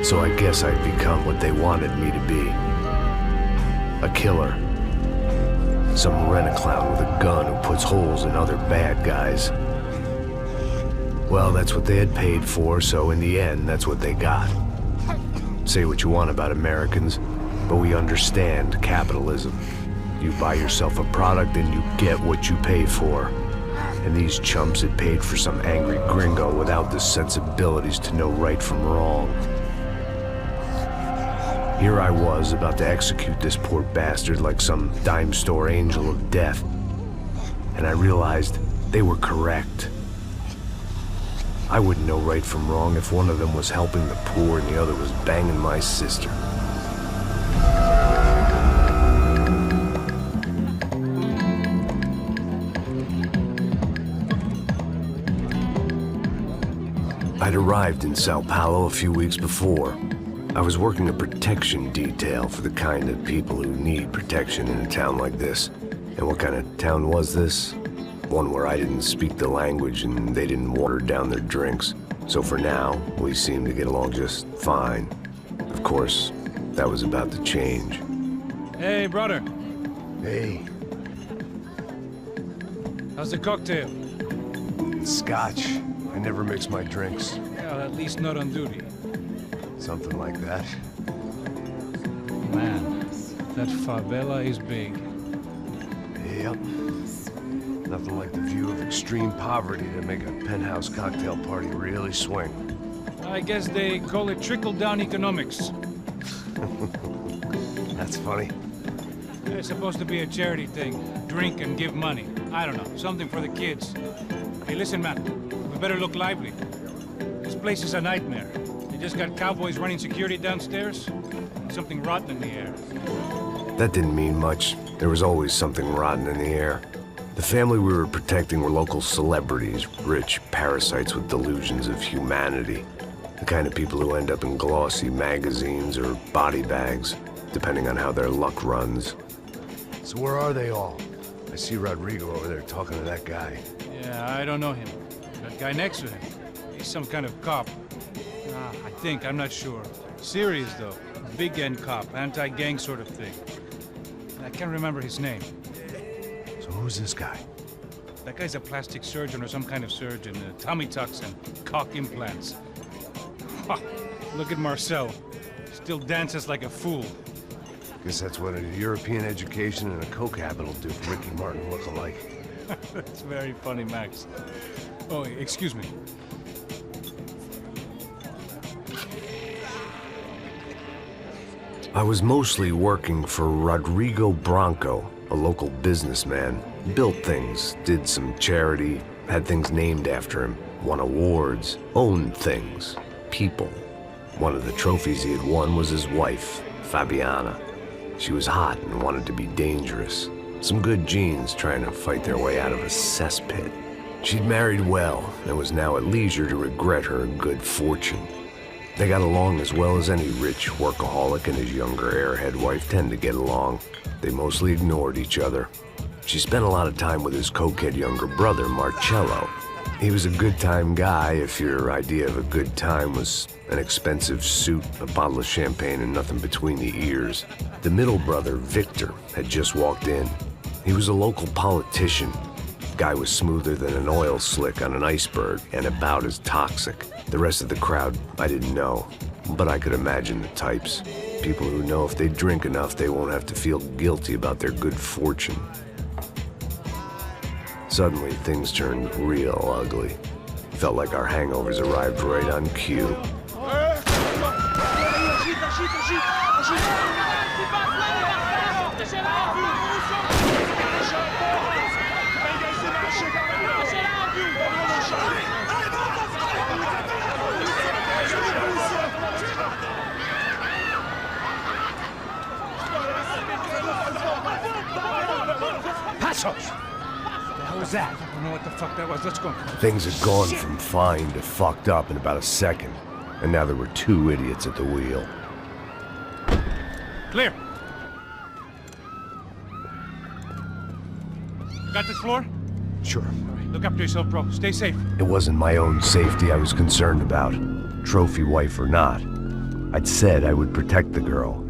So I guess I'd become what they wanted me to be. A killer. Some rent-a-clown with a gun who puts holes in other bad guys. Well, that's what they had paid for, so in the end, that's what they got. Say what you want about Americans, but we understand capitalism. You buy yourself a product and you get what you pay for. And these chumps had paid for some angry gringo without the sensibilities to know right from wrong. Here I was, about to execute this poor bastard like some dime store angel of death. And I realized they were correct. I wouldn't know right from wrong if one of them was helping the poor and the other was banging my sister. I'd arrived in Sao Paulo a few weeks before. I was working a protection detail for the kind of people who need protection in a town like this. And what kind of town was this? One where I didn't speak the language and they didn't water down their drinks. So for now, we seemed to get along just fine. Of course, that was about to change. Hey, brother. Hey. How's the cocktail? Scotch. I never mix my drinks. Well, at least not on duty. Something like that. Man, that favela is big. Yep. Nothing like the view of extreme poverty to make a penthouse cocktail party really swing. I guess they call it trickle-down economics. That's funny. It's supposed to be a charity thing. Drink and give money. I don't know, something for the kids. Hey, listen, man. We better look lively. This place is a nightmare. They just got cowboys running security downstairs. Something rotten in the air. That didn't mean much. There was always something rotten in the air. The family we were protecting were local celebrities, rich parasites with delusions of humanity. The kind of people who end up in glossy magazines or body bags, depending on how their luck runs. So where are they all? I see Rodrigo over there talking to that guy. Yeah, I don't know him. That guy next to him. He's some kind of cop. I think, I'm not sure. Serious, though. Big end cop, anti-gang sort of thing. I can't remember his name. So who's this guy? That guy's a plastic surgeon or some kind of surgeon. Tummy tucks and cock implants. Ha! Look at Marcel. Still dances like a fool. Guess that's what a European education and a coke habit will do for Ricky Martin look-alike. That's very funny, Max. Oh, excuse me. I was mostly working for Rodrigo Branco, a local businessman. Built things, did some charity, had things named after him, won awards, owned things, people. One of the trophies he had won was his wife, Fabiana. She was hot and wanted to be dangerous. Some good genes trying to fight their way out of a cesspit. She'd married well and was now at leisure to regret her good fortune. They got along as well as any rich workaholic and his younger airhead wife tend to get along. They mostly ignored each other. She spent a lot of time with his cokehead younger brother, Marcello. He was a good-time guy if your idea of a good time was an expensive suit, a bottle of champagne, and nothing between the ears. The middle brother, Victor, had just walked in. He was a local politician. Guy was smoother than an oil slick on an iceberg and about as toxic. The rest of the crowd, I didn't know, but I could imagine the types. People who know if they drink enough, they won't have to feel guilty about their good fortune. Suddenly, things turned real ugly. Felt like our hangovers arrived right on cue. Passos! What the hell was that? I don't know what the fuck that was. Let's go. Things had gone from fine to fucked up in about a second, and now there were two idiots at the wheel. Clear. Got this floor? Sure. All right, look after yourself, bro. Stay safe. It wasn't my own safety I was concerned about, trophy wife or not. I'd said I would protect the girl.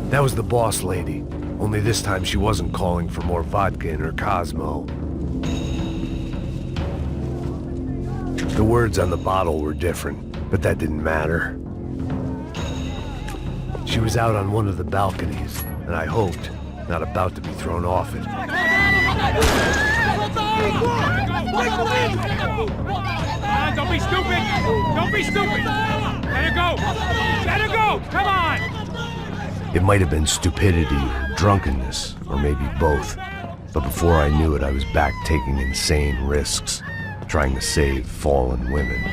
That was the boss lady, only this time she wasn't calling for more vodka in her Cosmo. The words on the bottle were different, but that didn't matter. She was out on one of the balconies, and I hoped, not about to be thrown off it. Don't be stupid! Don't be stupid! Let her go! Let her go! Come on! It might have been stupidity, drunkenness, or maybe both. But before I knew it, I was back taking insane risks, trying to save fallen women.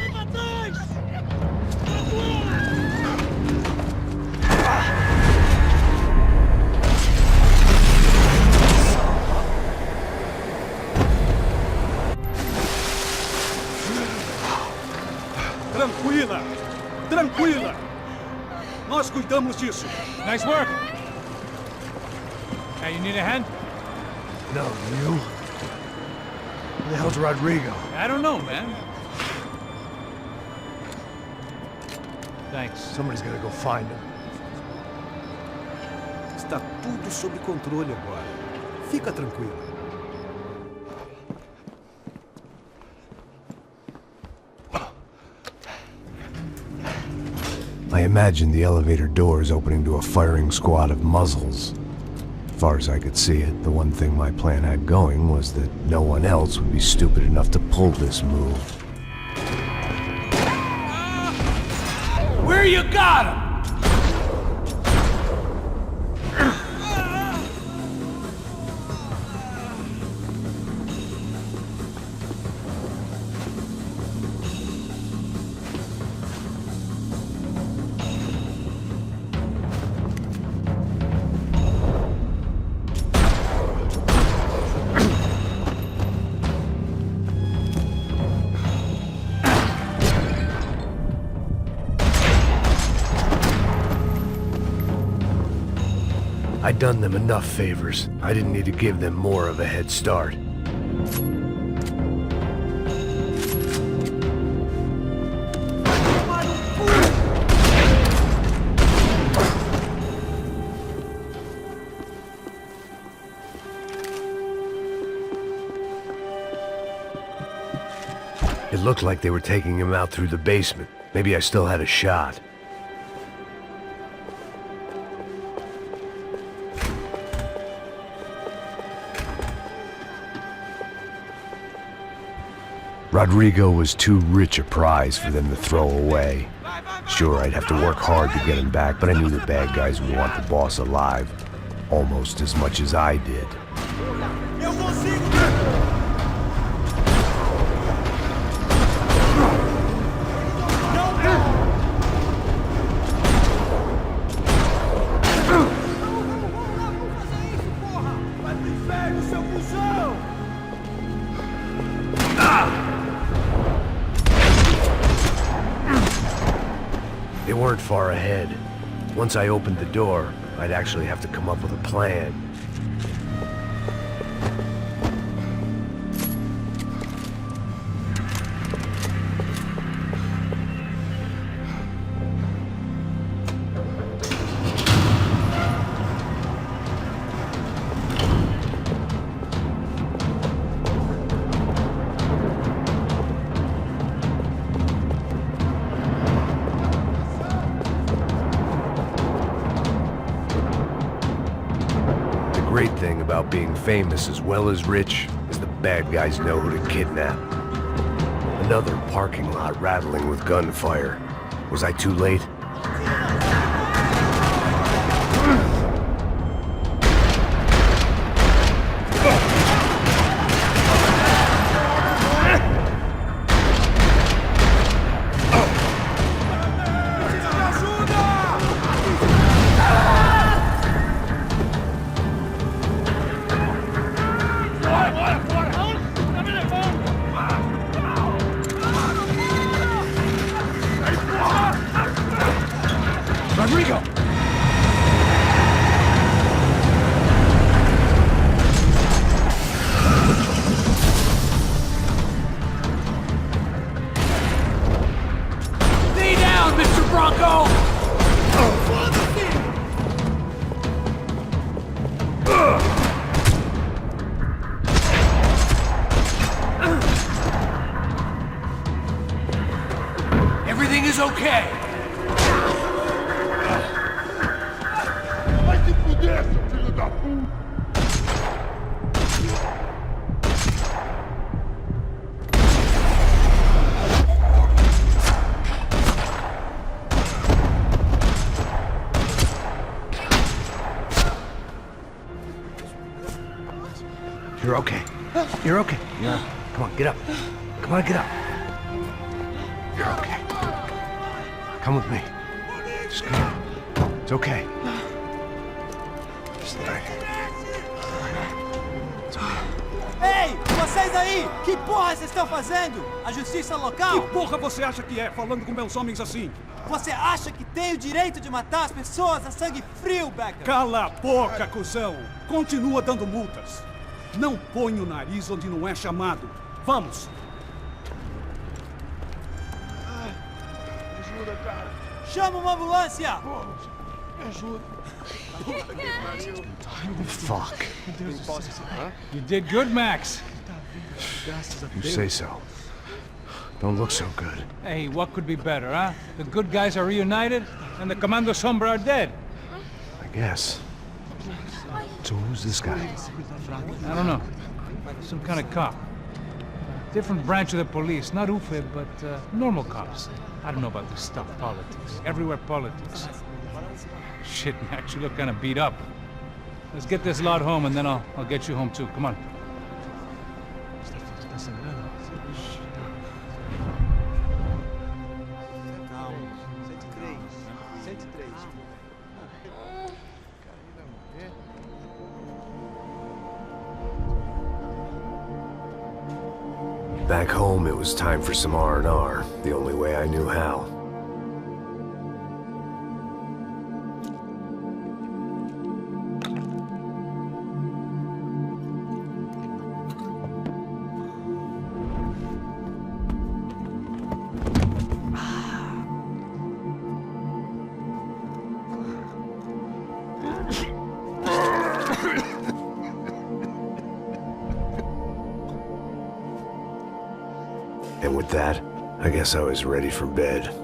Tranquila! Tranquila! Nós cuidamos disso. Nice work! Hey, you need a hand? No, you? Who the hell's Rodrigo? I don't know, man. Thanks. Somebody's gotta go find him. Está tudo sob controle agora. Fica tranquilo. I imagined the elevator doors opening to a firing squad of muzzles. As far as I could see it, the one thing my plan had going was that no one else would be stupid enough to pull this move. Where you got him? I'd done them enough favors. I didn't need to give them more of a head start. It looked like they were taking him out through the basement. Maybe I still had a shot. Rodrigo was too rich a prize for them to throw away. Sure, I'd have to work hard to get him back, but I knew the bad guys would want the boss alive, almost as much as I did. They weren't far ahead. Once I opened the door, I'd actually have to come up with a plan. The great thing about being famous as well as rich is the bad guys know who to kidnap. Another parking lot rattling with gunfire. Was I too late? Rodrigo! Stay down, Mr. Bronco! Everything is okay. Vai se fuder, seu filho da puta! You're okay. You're okay. Yeah. Come on, get up. Come on, get up. You're okay. Come with me. Just come. It's okay. Just right here. Ei, vocês aí! Que porra vocês estão fazendo? A justiça local? Que porra você acha que é, falando com meus homens assim? Você acha que tem o direito de matar as pessoas a sangue frio, Becker? Cala a boca, cuzão! Continua dando multas. Não põe o nariz onde não é chamado. Vamos! Ajuda, cara! Chama uma ambulância! Me ajuda! Fuck. You did good, Max. You say so. Don't look so good. Hey, what could be better, huh? The good guys are reunited, and the Commando Sombra are dead. I guess. So who's this guy? I don't know. Some kind of cop. Different branch of the police. Not UFE, but normal cops. I don't know about this stuff, politics. Everywhere politics. Shit, Max, you look kind of beat up. Let's get this lot home, and then I'll get you home too. Come on. Back home, it was time for some R&R, the only way I knew how. And with that, I guess I was ready for bed.